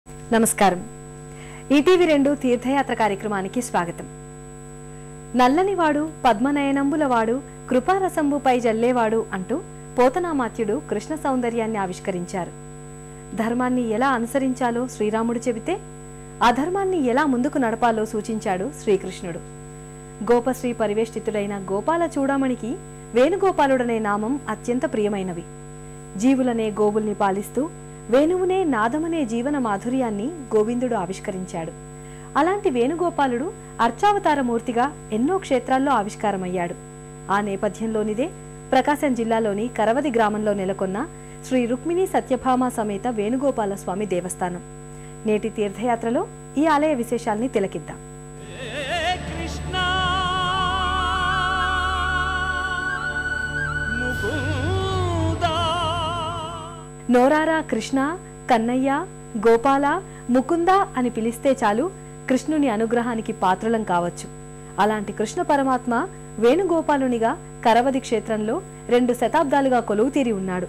నమస్కారం. ఈటీవీ 2 తీర్థయాత్ర కార్యక్రమానికి స్వాగతం. నల్లనివాడు పద్మనయనంబులవాడు కృపారసంబుపై జల్లేవాడు అంటూ పోతనామాత్యుడు కృష్ణ సౌందర్యాన్ని ఆవిష్కరించారు. ధర్మాన్ని ఎలా అనుసరించాలో శ్రీరాముడు చెబితే అధర్మాన్ని ఎలా ముందుకు నడపాలో సూచించాడు శ్రీకృష్ణుడు. గోపశ్రీ పరివేష్టితుడైన గోపాల చూడమణికి వేణుగోపాలుడనే నామం అత్యంత ప్రియమైనవి. జీవులనే గోవుల్ని పాలిస్తూ వేణువునే నాదమనే జీవన మాధుర్యాన్ని గోవిందుడు ఆవిష్కరించాడు. అలాంటి వేణుగోపాలుడు అర్చావతారమూర్తిగా ఎన్నో క్షేత్రాల్లో ఆవిష్కారమయ్యాడు. ఆ నేపథ్యంలోనిదే ప్రకాశం జిల్లాలోని కరవది గ్రామంలో నెలకొన్న శ్రీ రుక్మిణీ సత్యభామ సమేత వేణుగోపాల స్వామి దేవస్థానం. నేటి తీర్థయాత్రలో ఈ ఆలయ విశేషాల్ని తిలకిద్దాం. నోరారా కృష్ణ, కన్నయ్య, గోపాల, ముకుంద అని పిలిస్తే చాలు కృష్ణుని అనుగ్రహానికి పాత్రలం కావచ్చు. అలాంటి కృష్ణ పరమాత్మ వేణుగోపాలునిగా కరవది క్షేత్రంలో 2 శతాబ్దాలుగా కొలువుతీరి ఉన్నాడు.